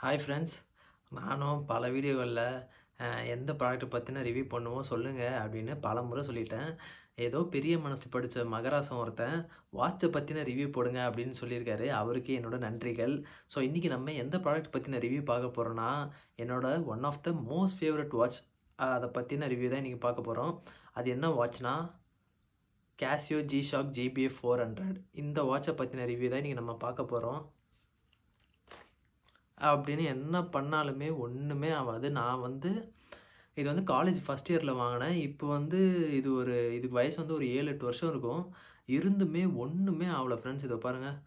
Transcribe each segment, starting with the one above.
Hi friends. நானும் பல வீடியோகளில் எந்த ப்ராடக்ட்டை பற்றின ரிவ்யூ பண்ணுவோம் சொல்லுங்கள் அப்படின்னு பல முறை சொல்லிட்டேன். ஏதோ பெரிய மனசு படித்த மகராசன் ஒருத்தன் வாட்சை பற்றின ரிவ்யூ போடுங்க அப்படின்னு சொல்லியிருக்காரு. அவருக்கு என்னோட நன்றிகள். ஸோ இன்றைக்கி நம்ம எந்த ப்ராடக்ட் பற்றின ரிவ்யூ பார்க்க போகிறோன்னா, என்னோட one of the most favourite watch அதை பற்றின ரிவ்யூ தான் இன்றைக்கி பார்க்க போகிறோம். அது என்ன வாட்ச்னா கேசியோ G-Shock GBF 400. இந்த வாட்சை பற்றின ரிவ்யூ தான் இன்றைக்கி நம்ம பார்க்க போகிறோம். அப்படின்னு என்ன பண்ணாலுமே ஒன்றுமே ஆகாது. நான் இது காலேஜ் ஃபஸ்ட் இயரில் வாங்கினேன். இப்போ இதுக்கு வயசு ஒரு 7, 8 வருஷம் இருக்கும். இருந்துமே ஒன்றுமே ஆகல ஃப்ரெண்ட்ஸ். இதை பாருங்கள்,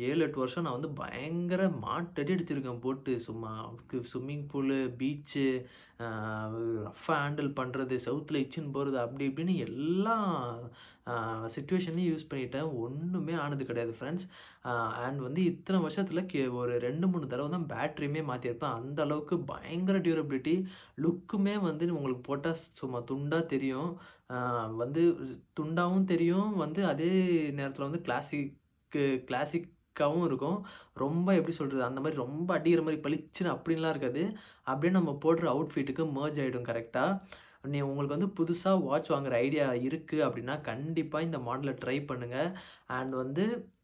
7, 8 வருஷம் நான் பயங்கர மாட்டடி அடிச்சிருக்கேன் போட்டு. சும்மா ஸ்விம்மிங் பூலு, பீச்சு, ரஃப்பாக ஹேண்டில் பண்ணுறது, செவுத்தில் இச்சின்னு போகிறது, அப்படி இப்படின்னு எல்லா சிச்சுவேஷன்லையும் யூஸ் பண்ணிட்டேன். ஒன்றுமே ஆனது கிடையாது ஃப்ரெண்ட்ஸ். அண்ட் இத்தனை வருஷத்தில் ஒரு 2, 3 தடவை தான் பேட்ரியுமே மாற்றிருப்பேன். அந்த அளவுக்கு பயங்கர டியூரபிலிட்டி. லுக்குமே உங்களுக்கு போட்டால் சும்மா துண்டாக தெரியும். துண்டாகவும் தெரியும். அதே நேரத்தில் கிளாசிக்காவும் இருக்கும். ரொம்ப எப்படி சொல்கிறது, அந்த மாதிரி ரொம்ப அடிக்கிற மாதிரி பளிச்சுன்னு அப்படின்லாம் இருக்காது. அப்படியே நம்ம போடுற அவுட்ஃபிட்டுக்கு மர்ஜ் ஆகிடும் கரெக்டாக. உங்களுக்கு புதுசா வாட்ச் வாங்குற ஐடியா இருக்குது அப்படின்னா, கண்டிப்பாக இந்த மாடலை ட்ரை பண்ணுங்கள். அண்ட்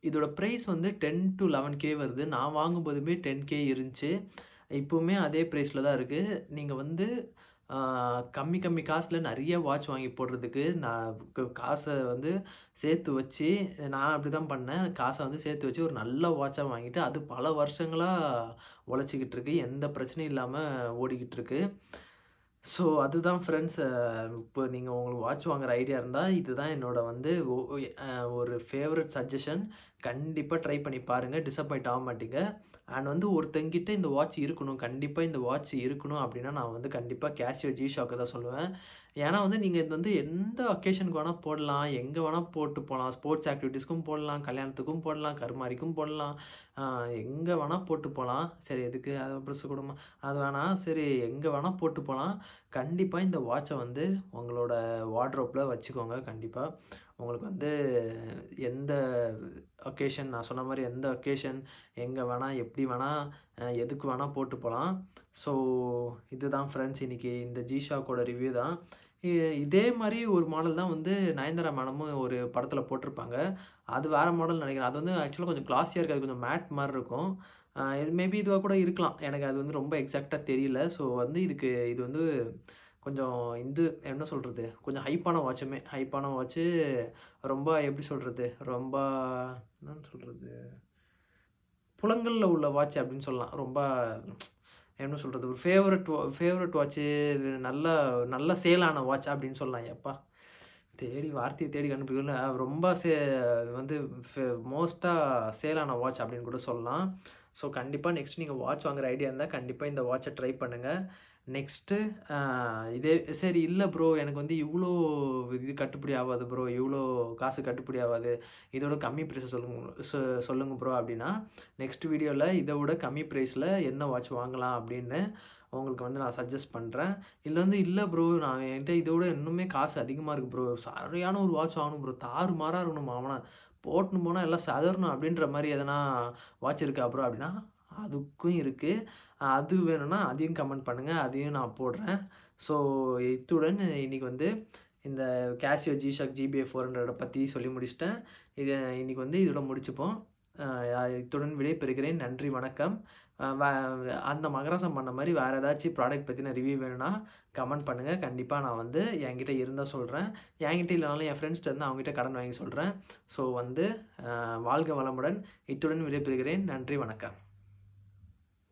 இதோட ப்ரைஸ் 10 to 11K வருது. நான் வாங்கும்போதுமே 10K இருந்துச்சு. இப்போவுமே அதே ப்ரைஸில் தான் இருக்குது. நீங்கள் கம்மி கம்மி காசில் நிறைய வாட்ச் வாங்கி போடுறதுக்கு நான் காசை சேர்த்து வச்சு, நான் அப்படி தான் பண்ணேன். காசை சேர்த்து வச்சு ஒரு நல்ல வாட்சாக வாங்கிட்டு, அது பல வருஷங்களாக உழைச்சிக்கிட்டு இருக்கு. எந்த பிரச்சனையும் இல்லாமல் ஓடிக்கிட்டு இருக்கு. ஸோ அதுதான் ஃப்ரெண்ட்ஸ். இப்போ உங்களுக்கு வாட்ச் வாங்குற ஐடியா இருந்தால், இதுதான் என்னோட ஒரு ஃபேவரட் சஜஷன். கண்டிப்பாக ட்ரை பண்ணி பாருங்கள். டிசப்பாயிண்ட் ஆக மாட்டீங்க. அண்ட் ஒருத்தங்கிட்ட இந்த வாட்ச் இருக்கணும், கண்டிப்பாக இந்த வாட்ச் இருக்கணும் அப்படின்னா, நான் கண்டிப்பாக கேசியோ G-Shock தான் சொல்லுவேன். ஏன்னா நீங்கள் இது எந்த அக்கேஷனுக்கு வேணால் போடலாம், எங்கே வேணால் போட்டு போகலாம். ஸ்போர்ட்ஸ் ஆக்டிவிட்டீஸ்க்கும் போடலாம், கல்யாணத்துக்கும் போடலாம், கருமாரிக்கும் போடலாம், எங்கே வேணால் போட்டு போகலாம். சரி, எதுக்கு அது ப்ரெஸ் கொடுமா, அது வேணாம். சரி, எங்கே வேணால் போட்டு போகலாம். கண்டிப்பாக இந்த வாட்சை உங்களோட வார்ட்ரோப்பில் வச்சுக்கோங்க. கண்டிப்பாக உங்களுக்கு எந்த ஒகேஷன், நான் சொன்ன மாதிரி எந்த ஒகேஷன், எங்கே வேணால், எப்படி வேணால், எதுக்கு வேணால் போட்டு போகலாம். ஸோ இதுதான் ஃப்ரெண்ட்ஸ், இன்றைக்கி இந்த G-Shockோட ரிவ்யூ தான். இதே மாதிரி ஒரு மாடல் தான் நயன்தாரா மேடமும் ஒரு படத்தில் போட்டிருப்பாங்க. அது வேறு மாடல் நினைக்கிறேன். அது ஆக்சுவலாக கொஞ்சம் கிளாஸியாக இருக்காது, கொஞ்சம் மேட் மாதிரி இருக்கும். மேபி இதுவாக கூட இருக்கலாம். எனக்கு அது ரொம்ப எக்ஸாக்டாக தெரியல. ஸோ இது கொஞ்சம் என்ன சொல்கிறது, கொஞ்சம் ஹைப்பான வாட்ச்சு. ரொம்ப எப்படி சொல்கிறது, ரொம்ப என்னன்னு சொல்கிறது, புலங்கள்ல உள்ள வாட்ச் அப்படின்னு சொல்லலாம். ரொம்ப என்ன சொல்கிறது, ஒரு ஃபேவரட் வாட்ச்சு, நல்ல நல்ல சேலான வாட்ச் அப்படின்னு சொல்லலாம். எப்பா வார்த்தையை தேடி கண்டுபிடிக்கல. ரொம்ப மோஸ்ட்டாக சேலான வாட்ச் அப்படின்னு கூட சொல்லலாம். ஸோ கண்டிப்பாக நெக்ஸ்ட் நீங்கள் வாட்ச் வாங்குற ஐடியா இருந்தால் கண்டிப்பாக இந்த வாட்சை ட்ரை பண்ணுங்கள். நெக்ஸ்ட்டு இதே சரி இல்லை ப்ரோ, எனக்கு இவ்வளோ இது கட்டுப்படி ஆகாது ப்ரோ, இவ்வளோ காசு கட்டுப்படி ஆகாது, இதோட கம்மி ப்ரைஸை சொல்லுங்கள் ப்ரோ அப்படின்னா, நெக்ஸ்ட் வீடியோவில் இதை விட கம்மி ப்ரைஸில் என்ன வாட்ச் வாங்கலாம் அப்படின்னு உங்களுக்கு நான் சஜஸ்ட் பண்ணுறேன். இல்லை ப்ரோ, நான் என்கிட்ட இதை விட இன்னுமே காசு அதிகமாக இருக்குது ப்ரோ, சரியான ஒரு வாட்ச் வாங்கணும் ப்ரோ, தாறுமாறாக இருக்கணும், அவனை போட்டுன்னு போனால் எல்லாம் சதறணும் அப்படின்ற மாதிரி எதனா வாட்ச் இருக்கா ப்ரோ அப்படின்னா, அதுக்கும் இருக்குது. அது வேணும்னா அதையும் கமெண்ட் பண்ணுங்கள், அதையும் நான் போடுறேன். ஸோ இத்துடன் இன்றைக்கி இந்த கேசியோ G-Shock GBF 400 பற்றி சொல்லி முடிச்சிட்டேன். இன்றைக்கி இதோட முடிச்சுப்போம். இத்துடன் விடைபெறுகிறேன். நன்றி, வணக்கம். அந்த மகராசம் பண்ண மாதிரி வேறு ஏதாச்சும் ப்ராடக்ட் பற்றின ரிவ்யூ வேணும்னா கமெண்ட் பண்ணுங்கள். கண்டிப்பாக நான் என்கிட்ட இருந்தால் சொல்கிறேன். என்கிட்ட இல்லைனாலும் என் ஃப்ரெண்ட்ஸ்கிட்ட இருந்து அவங்ககிட்ட கடன் வாங்கி சொல்கிறேன். ஸோ வாழ்க வளமுடன். இத்துடன் விடைபெறுகிறேன். நன்றி, வணக்கம்.